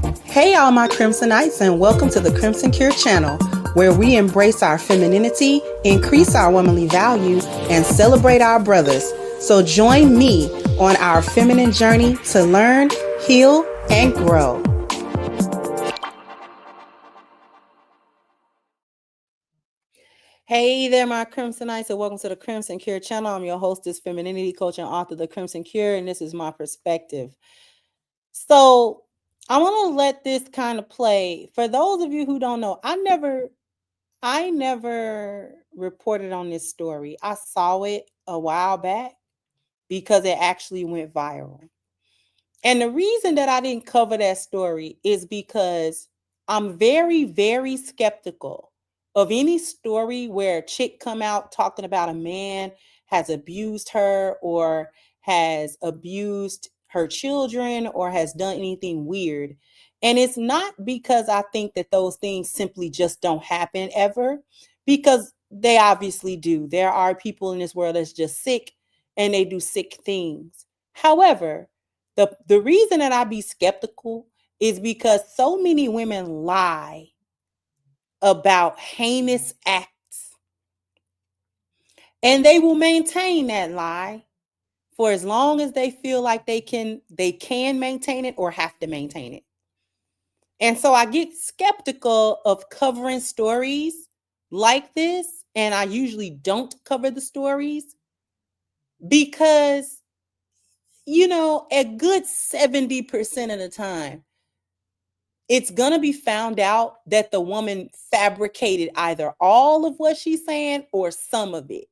Hey, all my Crimsonites, and welcome to the Crimson Cure channel, where we embrace our femininity, increase our womanly value, and celebrate our brothers. So join me on our feminine journey to learn, heal, and grow. Hey there, my Crimsonites, and welcome to the Crimson Cure channel. I'm your hostess, femininity coach, and author of The Crimson Cure, and this is my perspective. So I want to let this kind of play. For those of you who don't know, I never reported on this story. I saw it a while back because it actually went viral. And the reason that I didn't cover that story is because I'm very, very skeptical of any story where a chick come out talking about a man has abused her or has abused her children or has done anything weird. And it's not because I think that those things simply just don't happen ever, because they obviously do. There are people in this world that's just sick and they do sick things. However, the reason that I be skeptical is because so many women lie about heinous acts, and they will maintain that lie for as long as they feel like they can maintain it or have to maintain it. And so I get skeptical of covering stories like this, and I usually don't cover the stories because, a good 70% of the time, it's going to be found out that the woman fabricated either all of what she's saying or some of it.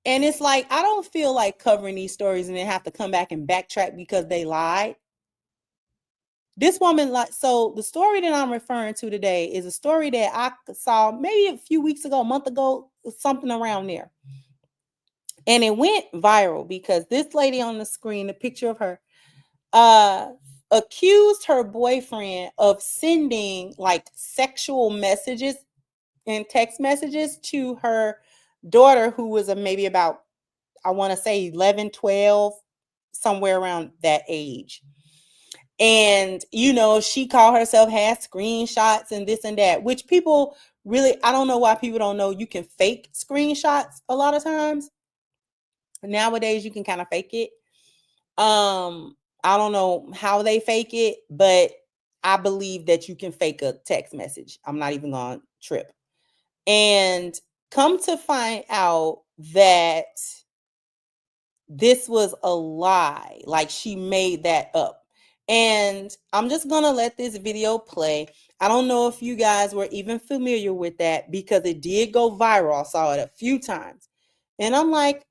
And it's like, I don't feel like covering these stories and then have to come back and backtrack because they lied. This woman, so the story that I'm referring to today is a story that I saw maybe a few weeks ago, a month ago, something around there. And it went viral because this lady on the screen, the picture of her, accused her boyfriend of sending like sexual messages and text messages to her daughter, who was maybe about, I want to say 11, 12, somewhere around that age. And, she called herself, had screenshots and this and that, which people really, I don't know why people don't know you can fake screenshots a lot of times. Nowadays, you can kind of fake it. I don't know how they fake it, but I believe that you can fake a text message. I'm not even going to trip. And come to find out that this was a lie, like she made that up. And I'm just going to let this video play. I don't know if you guys were even familiar with that because it did go viral. I saw it a few times. And I'm like,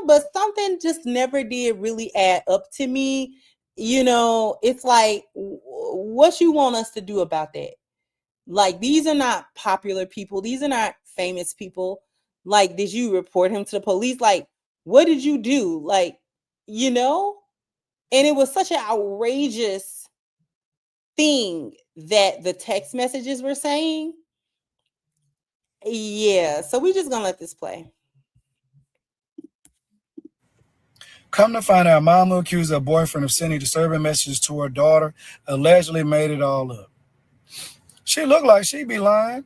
but something just never did really add up to me. It's like, what you want us to do about that? Like, these are not popular people. These are not famous people. Like, did you report him to the police? Like, what did you do? Like, and it was such an outrageous thing that the text messages were saying. Yeah, so we're just gonna let this play. Come to find out, mom who accused her boyfriend of sending disturbing messages to her daughter allegedly made it all up. She looked like she'd be lying.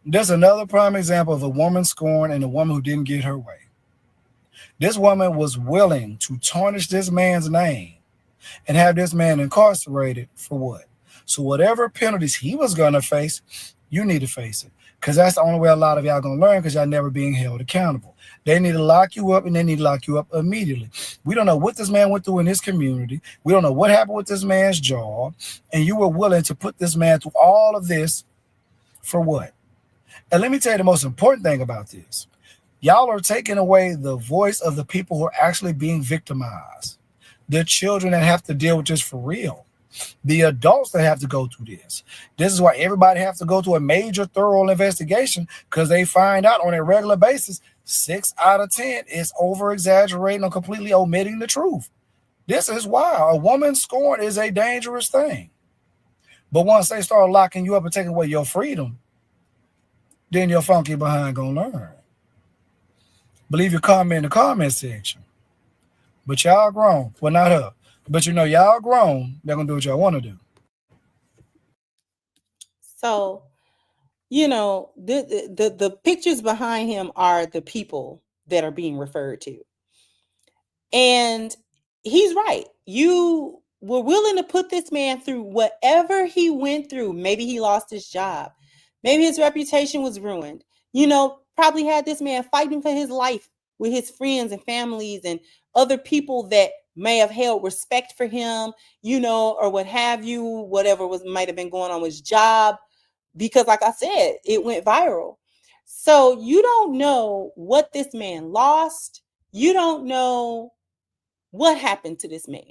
There's another prime example of a woman scorned and a woman who didn't get her way. This woman was willing to tarnish this man's name and have this man incarcerated for what? So whatever penalties he was going to face, you need to face it. Because that's the only way a lot of y'all going to learn, because y'all never being held accountable. They need to lock you up, and they need to lock you up immediately. We don't know what this man went through in his community. We don't know what happened with this man's job. And you were willing to put this man through all of this for what? And let me tell you the most important thing about this. Y'all are taking away the voice of the people who are actually being victimized. The children that have to deal with this for real. The adults that have to go through this. This is why everybody has to go through a major thorough investigation, because they find out on a regular basis 6 out of 10 is over-exaggerating or completely omitting the truth. This is why a woman scorn is a dangerous thing. But once they start locking you up and taking away your freedom, then your funky behind gonna learn. Leave your comment in the comment section. But y'all grown. Well, not her. But y'all grown. They're gonna do what y'all want to do. So, the pictures behind him are the people that are being referred to. And he's right. You were willing to put this man through whatever he went through. Maybe he lost his job. Maybe his reputation was ruined. Probably had this man fighting for his life with his friends and families and other people that may have held respect for him, or what have you, whatever might have been going on with his job. Because like I said, it went viral. So you don't know what this man lost. You don't know what happened to this man.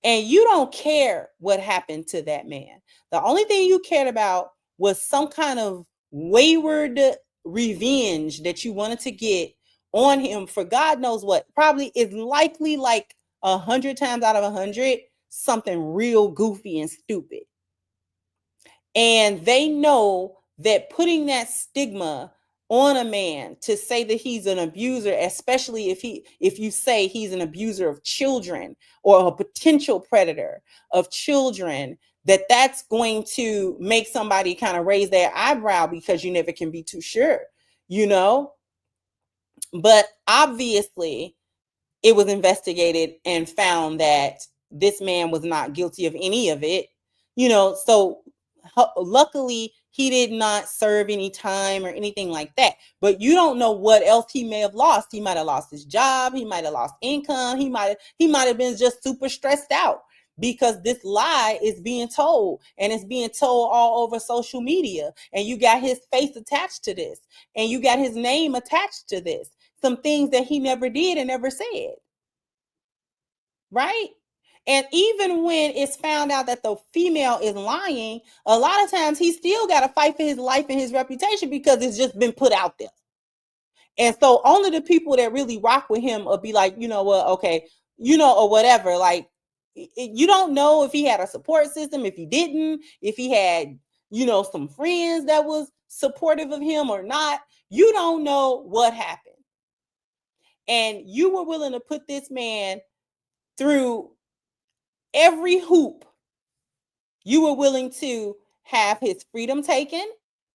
And you don't care what happened to that man. The only thing you cared about was some kind of wayward revenge that you wanted to get on him for God knows what. Probably is likely like 100 times out of 100, something real goofy and stupid. And they know that putting that stigma on a man to say that he's an abuser, especially if you say he's an abuser of children or a potential predator of children, that's going to make somebody kind of raise their eyebrow, because you never can be too sure, But obviously, it was investigated and found that this man was not guilty of any of it, so luckily he did not serve any time or anything like that. But you don't know what else he may have lost. He might have lost his job. He might have lost income. He might have been just super stressed out because this lie is being told, and it's being told all over social media. And you got his face attached to this, and you got his name attached to this. Some things that he never did and never said. Right? And even when it's found out that the female is lying, a lot of times he still got to fight for his life and his reputation because it's just been put out there. And so only the people that really rock with him will be like, you know what, okay, or whatever. Like, you don't know if he had a support system, if he didn't, if he had, some friends that was supportive of him or not. You don't know what happened. And you were willing to put this man through every hoop. You were willing to have his freedom taken.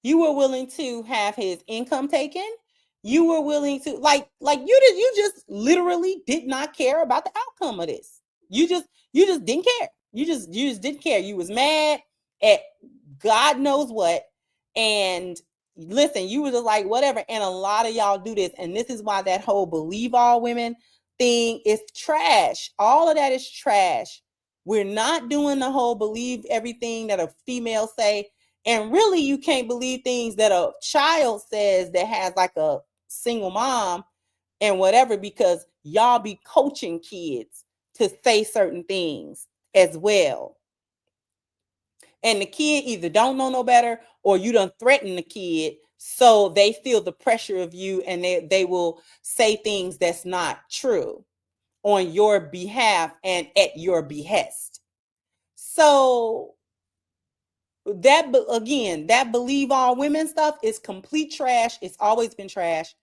You were willing to have his income taken. You were willing to you just literally did not care about the outcome of this. You just didn't care. You just didn't care. You was mad at God knows what. And listen, you were just like, whatever. And a lot of y'all do this. And this is why that whole believe all women thing is trash. All of that is trash. We're not doing the whole believe everything that a female say. And really, you can't believe things that a child says that has like a single mom and whatever, because y'all be coaching kids to say certain things as well. And the kid either don't know no better, or you done threaten the kid, so they feel the pressure of you, and they will say things that's not true on your behalf and at your behest. So that, again, that believe all women stuff is complete trash. It's always been trash.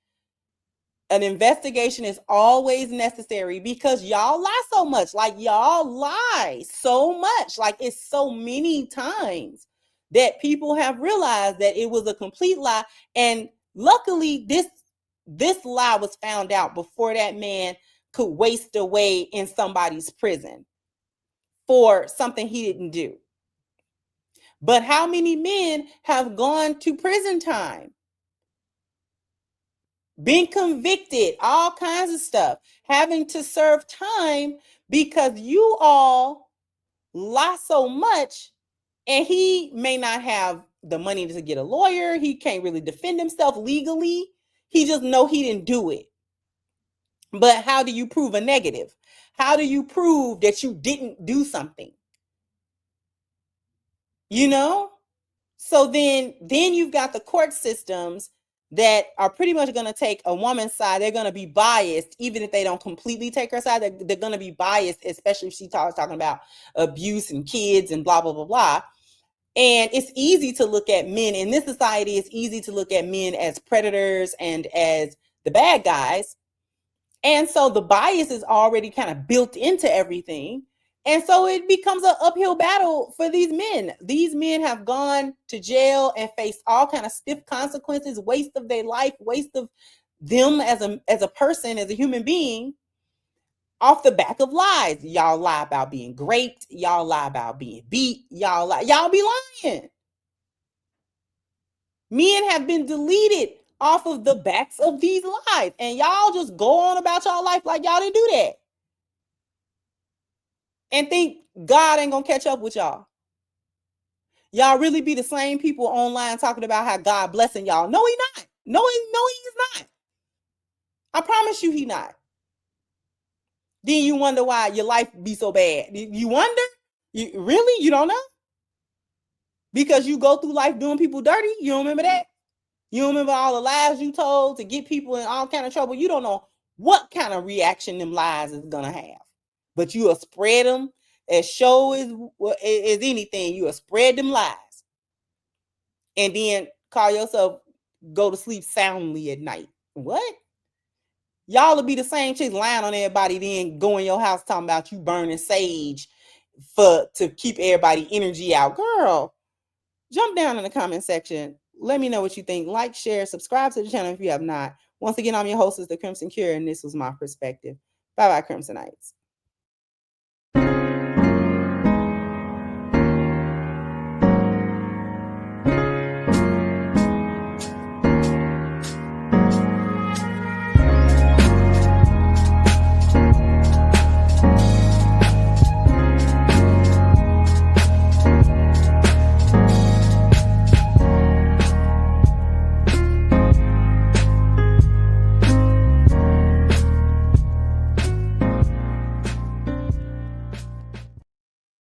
An investigation is always necessary because y'all lie so much. Like, y'all lie so much. Like, it's so many times that people have realized that it was a complete lie. And luckily, this lie was found out before that man could waste away in somebody's prison for something he didn't do. But how many men have gone to prison time, been convicted, all kinds of stuff, having to serve time because you all lie so much, and he may not have the money to get a lawyer. He can't really defend himself legally. He just know he didn't do it. But how do you prove a negative? How do you prove that you didn't do something? So then you've got the court systems that are pretty much going to take a woman's side. They're going to be biased, even if they don't completely take her side. They're going to be biased, especially if she's talking about abuse and kids and blah, blah, blah, blah. And it's easy to look at men in this society. It's easy to look at men as predators and as the bad guys. And so the bias is already kind of built into everything. And so it becomes an uphill battle for these men. These men have gone to jail and faced all kind of stiff consequences, waste of their life, waste of them as a person, as a human being, off the back of lies. Y'all lie about being raped. Y'all lie about being beat. Y'all be lying. Men have been deleted off of the backs of these lies. And y'all just go on about y'all life like y'all didn't do that. And think God ain't gonna catch up with y'all. Y'all really be the same people online talking about how God blessing y'all. No, he not. No, he's not. I promise you he not. Then you wonder why your life be so bad. You wonder? You don't know? Because you go through life doing people dirty. You don't remember that? You don't remember all the lies you told to get people in all kind of trouble. You don't know what kind of reaction them lies is gonna have. But you will spread them as sure as anything. You will spread them lies. And then call yourself go to sleep soundly at night. What? Y'all will be the same chicks lying on everybody, then go in your house talking about you burning sage to keep everybody energy out. Girl, jump down in the comment section. Let me know what you think. Like, share, subscribe to the channel if you have not. Once again, I'm your hostess, The Crimson Cure, and this was my perspective. Bye-bye, Crimsonites.